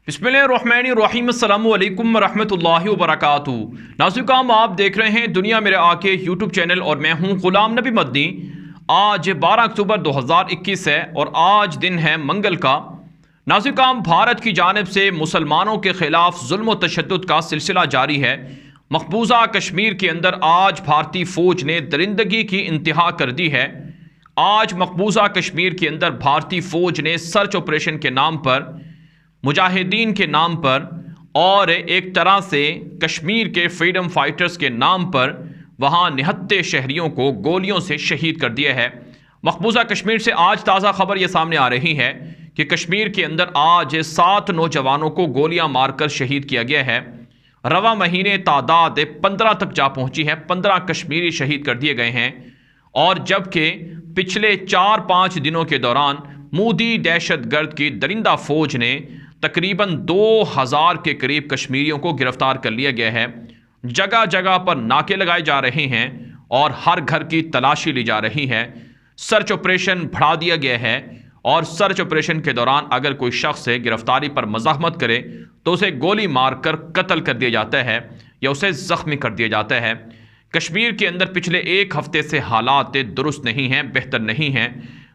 बिस्मिल्लाहिर्रहमानिर्रहीम अस्सलामु अलैकुम रहमतुल्लाहि व बरकातुहू। नाज़रीन, आप देख रहे हैं दुनिया मेरे आके यूट्यूब चैनल और मैं हूं गुलाम नबी मदनी। आज 12 अक्टूबर 2021 है और आज दिन है मंगल का। नाज़रीन, भारत की जानिब से मुसलमानों के ख़िलाफ़ जुल्म व तशद्दुद का सिलसिला जारी है। मकबूजा कश्मीर के अंदर आज भारतीय फ़ौज ने दरिंदगी की इंतहा कर दी है। आज मकबूजा कश्मीर के अंदर भारतीय फ़ौज ने सर्च ऑपरेशन के नाम पर, मुजाहिदीन के नाम पर और एक तरह से कश्मीर के फ्रीडम फाइटर्स के नाम पर वहाँ निहत्ते शहरियों को गोलियों से शहीद कर दिया है। मकबूजा कश्मीर से आज ताज़ा खबर ये सामने आ रही है कि कश्मीर के अंदर आज 7 नौजवानों को गोलियां मारकर शहीद किया गया है। रवा महीने तादाद 15 तक जा पहुंची है। 15 कश्मीरी शहीद कर दिए गए हैं और जबकि पिछले 4-5 दिनों के दौरान मोदी दहशतगर्द की दरिंदा फौज ने तकरीबन 2000 के करीब कश्मीरियों को गिरफ्तार कर लिया गया है। जगह जगह पर नाके लगाए जा रहे हैं और हर घर की तलाशी ली जा रही है। सर्च ऑपरेशन बढ़ा दिया गया है और सर्च ऑपरेशन के दौरान अगर कोई शख्स गिरफ्तारी पर मज़ाहमत करे तो उसे गोली मारकर कत्ल कर दिया जाता है या उसे ज़ख्मी कर दिया जाता है। कश्मीर के अंदर पिछले एक हफ्ते से हालात दुरुस्त नहीं हैं, बेहतर नहीं हैं।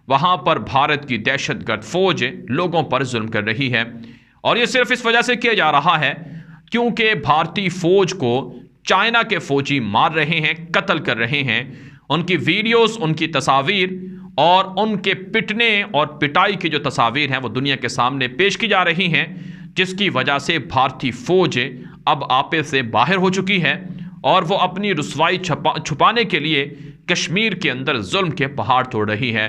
वहाँ पर भारत की दहशतगर्द फौज लोगों पर जुल्म कर रही है और ये सिर्फ इस वजह से किया जा रहा है क्योंकि भारतीय फौज को चाइना के फौजी मार रहे हैं, कत्ल कर रहे हैं। उनकी वीडियोस, उनकी तस्वीर और उनके पिटने और पिटाई की जो तस्वीर हैं वो दुनिया के सामने पेश की जा रही हैं, जिसकी वजह से भारतीय फौज अब आपे से बाहर हो चुकी है और वो अपनी रुसवाई छुपाने के लिए कश्मीर के अंदर जुल्म के पहाड़ तोड़ रही है।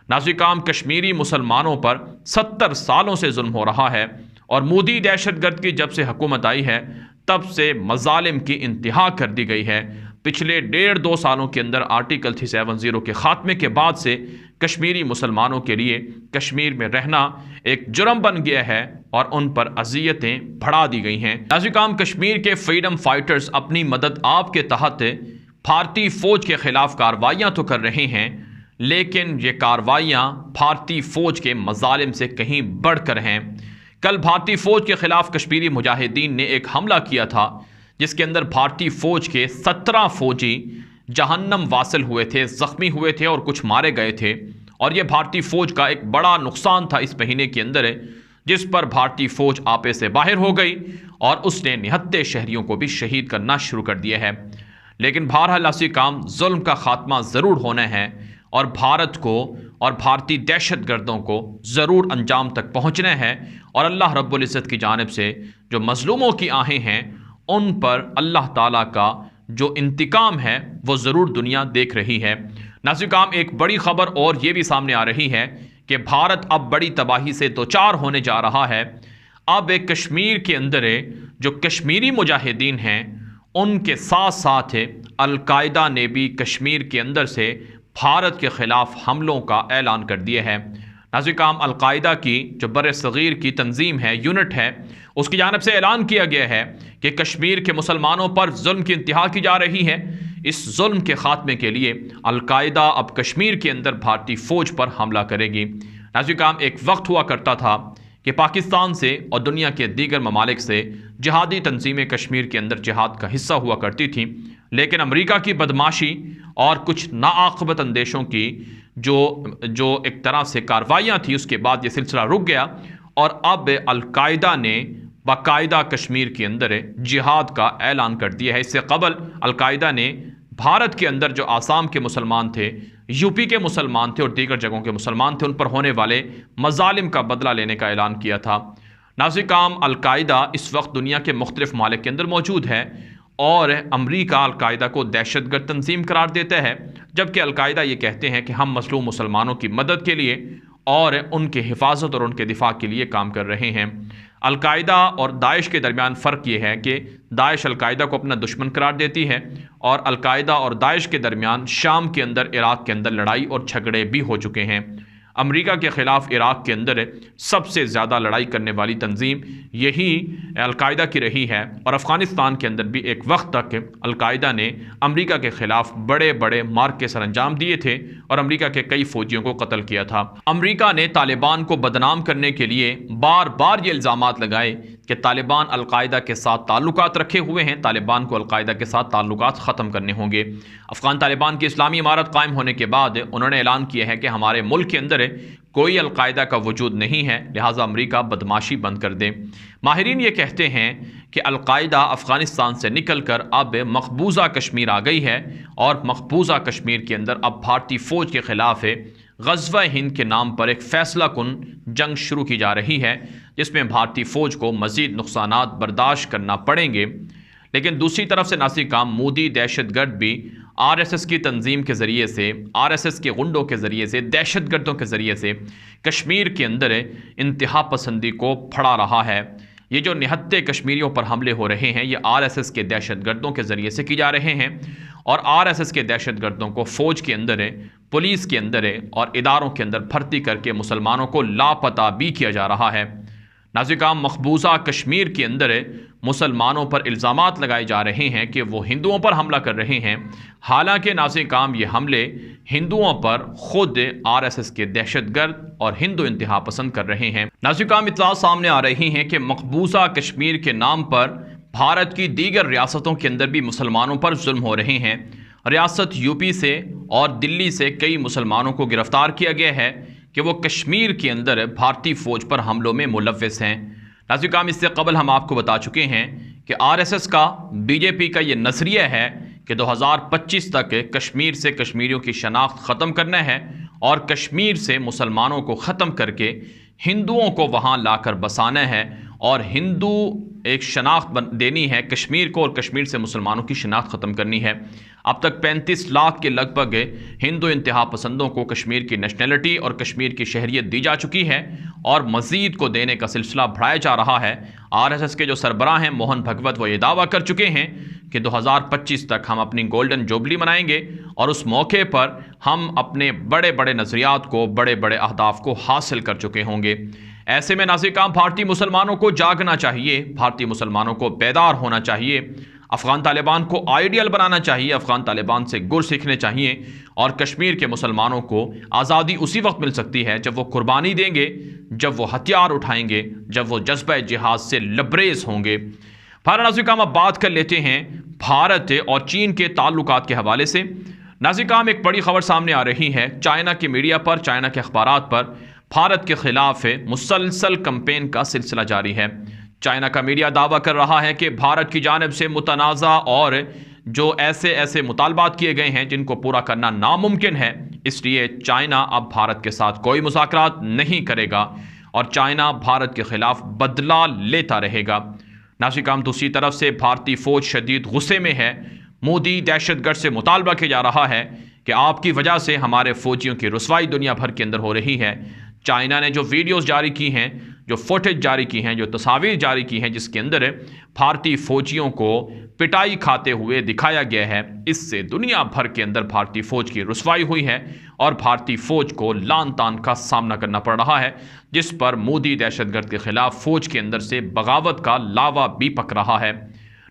नाज़रीन, कश्मीरी मुसलमानों पर 70 सालों से जुल्म हो रहा है और मोदी दहशतगर्द की जब से हुकूमत आई है तब से मजालिम की इंतहा कर दी गई है। पिछले 1.5-2 सालों के अंदर आर्टिकल 370 के ख़ात्मे के बाद से कश्मीरी मुसलमानों के लिए कश्मीर में रहना एक जुर्म बन गया है और उन पर अज़ियतें बढ़ा दी गई हैं। नाज़रीन, कश्मीर के फ्रीडम फाइटर्स अपनी मदद आप के तहत भारतीय फ़ौज के ख़िलाफ़ कार्रवाइयाँ तो कर रहे हैं, लेकिन ये कार्रवाइयाँ भारतीय फ़ौज के मजालिम से कहीं बढ़कर हैं। कल भारतीय फ़ौज के ख़िलाफ़ कश्मीरी मुजाहिदीन ने एक हमला किया था जिसके अंदर भारतीय फ़ौज के 17 फ़ौजी जहन्नम वासिल हुए थे, ज़ख्मी हुए थे और कुछ मारे गए थे। और यह भारतीय फ़ौज का एक बड़ा नुकसान था इस महीने के अंदर, जिस पर भारतीय फ़ौज आपे से बाहर हो गई और उसने निहत्ते शहरियों को भी शहीद करना शुरू कर दिया है। लेकिन बहरहाल ऐसी काम जुल्म का ख़ात्मा ज़रूर होना है और भारत को और भारतीय दहशतगर्दों को ज़रूर अंजाम तक पहुँचना है और अल्लाह रब्बुल इज़्ज़त की जानिब से जो मज़लूमों की आहें हैं उन पर अल्लाह ताला का जो इंतकाम है वो ज़रूर दुनिया देख रही है। नाज़रीन, एक बड़ी ख़बर और ये भी सामने आ रही है कि भारत अब बड़ी तबाही से दोचार होने जा रहा है। अब एक कश्मीर के अंदर जो कश्मीरी मुजाहिदीन हैं उनके साथ साथ अल-कायदा ने भी कश्मीर के अंदर से भारत के ख़िलाफ़ हमलों का ऐलान कर दिया है। नाज़रीन, अल-कायदा की जो बर-ए-सग़ीर की तंजीम है, यूनिट है, उसकी जानिब से ऐलान किया गया है कि कश्मीर के मुसलमानों पर जुल्म की इंतहा की जा रही है। इस जुल्म के ख़ात्मे के लिए अल-कायदा अब कश्मीर के अंदर भारतीय फ़ौज पर हमला करेगी। नाज़रीन, एक वक्त हुआ करता था कि पाकिस्तान से और दुनिया के दीगर ममालिक से जिहादी तंजीमें कश्मीर के अंदर जिहाद का हिस्सा हुआ करती थीं, लेकिन अमेरिका की बदमाशी और कुछ नाआक़िबत अंदेशों की जो एक तरह से कार्रवाइयाँ थी उसके बाद ये सिलसिला रुक गया और अब अल-कायदा ने बाकायदा कश्मीर के अंदर जिहाद का ऐलान कर दिया है। इससे कबल अल-कायदा ने भारत के अंदर जो आसाम के मुसलमान थे, यूपी के मुसलमान थे और दीगर जगहों के मुसलमान थे, उन पर होने वाले मजालिम का बदला लेने का ऐलान किया था। नाज़रीन, अल-कायदा इस वक्त दुनिया के मुख्तलिफ ममालिक के अंदर मौजूद है और अमरीका अल-कायदा को दहशतगर्द तंजीम करार देता है, जबकि अल-कायदा ये कहते हैं कि हम मज़लूम मुसलमानों की मदद के लिए और उनके हिफाजत और उनके दिफा के लिए काम कर रहे हैं। अल-कायदा और दाइश के दरमियान फ़र्क ये है कि दाइश अल-कायदा को अपना दुश्मन करार देती है और अल-कायदा और दाइश के दरमियान शाम के अंदर, इराक़ के अंदर लड़ाई और झगड़े भी हो चुके हैं। अमेरिका के ख़िलाफ़ इराक़ के अंदर सबसे ज़्यादा लड़ाई करने वाली तंजीम यही अलकायदा की रही है। और अफ़गानिस्तान के अंदर भी एक वक्त तक अलकायदा ने अमेरिका के ख़िलाफ़ बड़े बड़े मार्क के सरअंजाम दिए थे और अमेरिका के कई फ़ौजियों को कत्ल किया था। अमेरिका ने तालिबान को बदनाम करने के लिए बार बार ये इल्ज़ामात लगाए कि तालिबान अलकायदा के साथ ताल्लुकात रखे हुए हैं, तालिबान को अलकायदा के साथ ताल्लुकात ख़त्म करने होंगे। अफ़गान तालिबान की इस्लामी इमारत कायम होने के बाद उन्होंने ऐलान किया है कि हमारे मुल्क के अंदर कोई अलकायदा का वजूद नहीं है, लिहाजा अमेरिका बदमाशी बंद कर दे। माहिरीन ये कहते हैं कि अलकायदा अफ़गानिस्तान से निकल कर अब मकबूजा कश्मीर आ गई है और मकबूजा कश्मीर के अंदर अब भारतीय फ़ौज के ख़िलाफ़ ग़ज़वा हिंद के नाम पर एक फ़ैसला कुन जंग शुरू की जा रही है, जिसमें भारतीय फ़ौज को मज़ीद नुकसानात बर्दाश्त करना पड़ेंगे। लेकिन दूसरी तरफ से नासिर काम मोदी दहशतगर्द भी आरएसएस की तंजीम के ज़रिए से, आरएसएस के गुंडों के ज़रिए से, दहशतगर्दों के ज़रिए से कश्मीर के अंदर इंतहा पसंदी को फड़ा रहा है। ये जो निहत्ते कश्मीरियों पर हमले हो रहे हैं, ये आरएसएस के दहशतगर्दों के ज़रिए से की जा रहे हैं और आरएसएस के दहशतगर्दों को फ़ौज के अंदर, पुलिस के अंदर और इदारों के अंदर भर्ती करके मुसलमानों को लापता भी किया जा रहा है। नाज़िकाम मकबूजा कश्मीर के अंदर मुसलमानों पर इल्ज़ामात लगाए जा रहे हैं कि वो हिंदुओं पर हमला कर रहे हैं, हालांकि नाज़िकाम ये हमले हिंदुओं पर ख़ुद आरएसएस के दहशतगर्द और हिंदू इंतहा पसंद कर रहे हैं। नाज़िकाम इत्तला सामने आ रही हैं कि मकबूजा कश्मीर के नाम पर भारत की दीगर रियासतों के अंदर भी मुसलमानों पर जुल्म हो रहे हैं। रियासत यूपी से और दिल्ली से कई मुसलमानों को गिरफ़्तार किया गया है कि वो कश्मीर के अंदर भारतीय फ़ौज पर हमलों में मुलव्वस हैं। नाज़िकाम इससे कबल हम आपको बता चुके हैं कि आरएसएस का, बीजेपी का ये नज़रिया है कि 2025 तक कश्मीर से कश्मीरियों की शनाख्त ख़त्म करना है और कश्मीर से मुसलमानों को ख़त्म करके हिंदुओं को वहाँ लाकर बसाना है और हिंदू एक शनाख्त देनी है कश्मीर को और कश्मीर से मुसलमानों की शनाख्त ख़त्म करनी है। अब तक 35 लाख के लगभग हिंदू इंतहा पसंदों को कश्मीर की नेशनलिटी और कश्मीर की शहरियत दी जा चुकी है और मज़ीद को देने का सिलसिला बढ़ाया जा रहा है। आरएसएस के जो सरबराह हैं मोहन भगवत, वो ये दावा कर चुके हैं कि 2025 तक हम अपनी गोल्डन जुबली मनाएंगे और उस मौके पर हम अपने बड़े बड़े नज़रियात को, बड़े बड़े अहदाफ को हासिल कर चुके होंगे। ऐसे में नाज़िकाम भारतीय मुसलमानों को जागना चाहिए, भारतीय मुसलमानों को बेदार होना चाहिए, अफ़गान तालिबान को आइडियल बनाना चाहिए, अफ़गान तालिबान से गुर सीखने चाहिए और कश्मीर के मुसलमानों को आज़ादी उसी वक्त मिल सकती है जब वो कुर्बानी देंगे, जब वो हथियार उठाएंगे, जब वो जज्बा जिहाद से लबरेज होंगे। भारत नाज़िकाम अब बात कर लेते हैं भारत और चीन के ताल्लुकात के हवाले से। नाज़िकाम एक बड़ी खबर सामने आ रही है। चाइना की मीडिया पर, चाइना के अखबारात पर भारत के ख़िलाफ़ मुसलसल कैंपेन का सिलसिला जारी है। चाइना का मीडिया दावा कर रहा है कि भारत की जानिब से मुतनाज़ा और जो ऐसे मुतालबात किए गए हैं जिनको पूरा करना नामुमकिन है, इसलिए चाइना अब भारत के साथ कोई मुज़ाकरात नहीं करेगा और चाइना भारत के ख़िलाफ़ बदला लेता रहेगा। नाज़िकाम दूसरी तरफ से भारतीय फ़ौज शदीद गुस्से में है। मोदी दहशतगर्द से मुतालबा किया जा रहा है कि आपकी वजह से हमारे फ़ौजियों की रुसवाई दुनिया भर के अंदर हो रही है। चाइना ने जो वीडियोस जारी की हैं, जो फुटेज जारी की हैं, जो तस्वीर जारी की हैं, जिसके अंदर भारतीय फ़ौजियों को पिटाई खाते हुए दिखाया गया है, इससे दुनिया भर के अंदर भारतीय फ़ौज की रुसवाई हुई है और भारतीय फ़ौज को लान तान का सामना करना पड़ रहा है, जिस पर मोदी दहशतगर्द के ख़िलाफ़ फ़ौज के अंदर से बगावत का लावा भी पक रहा है।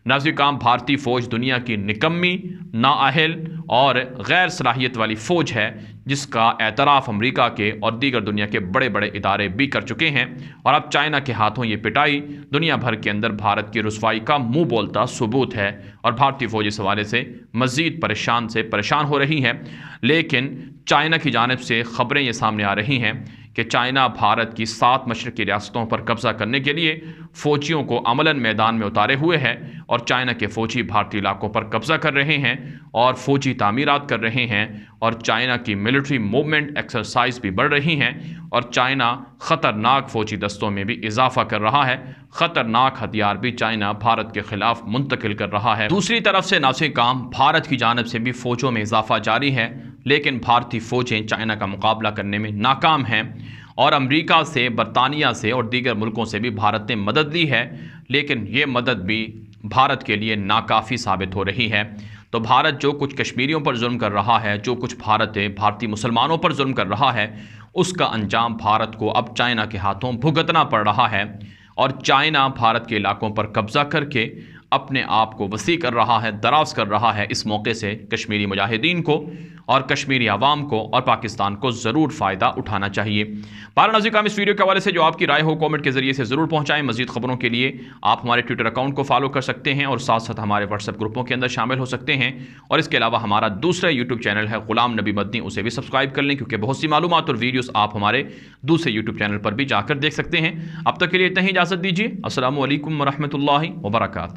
नाज़िकाम भारतीय फ़ौज दुनिया की निकम्मी, नाअहल और गैर सलाहियत वाली फ़ौज है, जिसका एतराफ़ अमेरिका के और दीगर दुनिया के बड़े बड़े इदारे भी कर चुके हैं और अब चाइना के हाथों ये पिटाई दुनिया भर के अंदर भारत की रुसवाई का मुंह बोलता सबूत है और भारतीय फ़ौज इस हवाले से मज़ीद परेशान हो रही है। लेकिन चाइना की जानिब से ख़बरें ये सामने आ रही हैं कि चाइना भारत की 7 मशरक़ी रियासतों पर कब्ज़ा करने के लिए फ़ौजियों को अमलन मैदान में उतारे हुए है और चाइना के फ़ौजी भारतीय इलाकों पर कब्ज़ा कर रहे हैं और फ़ौजी तामीरात कर रहे हैं और चाइना की मिलिट्री मूवमेंट एक्सरसाइज भी बढ़ रही हैं और चाइना ख़तरनाक फ़ौजी दस्तों में भी इजाफ़ा कर रहा है। ख़तरनाक हथियार भी चाइना भारत के ख़िलाफ़ मुंतकिल कर रहा है। दूसरी तरफ से नाज़िकाम भारत की जानिब से भी फ़ौजों में इजाफ़ा जारी है, लेकिन भारतीय फ़ौजें चाइना का मुकाबला करने में नाकाम हैं और अमेरिका से, बरतानिया से और दीगर मुल्कों से भी भारत ने मदद ली है, लेकिन ये मदद भी भारत के लिए नाकाफ़ी साबित हो रही है। तो भारत जो कुछ कश्मीरियों पर जुल्म कर रहा है, जो कुछ भारतीय मुसलमानों पर जुल्म कर रहा है, उसका अंजाम भारत को अब चाइना के हाथों भुगतना पड़ रहा है। और चाइना भारत के इलाकों पर कब्जा करके अपने आप को वसी कर रहा है, दराज कर रहा है। इस मौके से कश्मीरी मुजाहिदीन को और कश्मीरी आवाम को और पाकिस्तान को ज़रूर फ़ायदा उठाना चाहिए। नाज़रीन, इस वीडियो के हवाले से जो आपकी राय हो कमेंट के ज़रिए से ज़रूर पहुँचाएँ। मज़ीद ख़बरों के लिए आप हमारे ट्विटर अकाउंट को फॉलो कर सकते हैं और साथ साथ हमारे व्हाट्सएप ग्रुपों के अंदर शामिल हो सकते हैं। और इसके अलावा हमारा दूसरा यूट्यूब चैनल है ग़ुलाम नबी मदनी, उसे भी सब्सक्राइब कर लें, क्योंकि बहुत सी मालूमात और वीडियोज़ आप हमारे दूसरे यूट्यूब चैनल पर भी जाकर देख सकते हैं। अब तक के लिए इतना ही, इजाज़त दीजिए। अस्सलामु अलैकुम वरहमतुल्लाहि वबरकातुहू।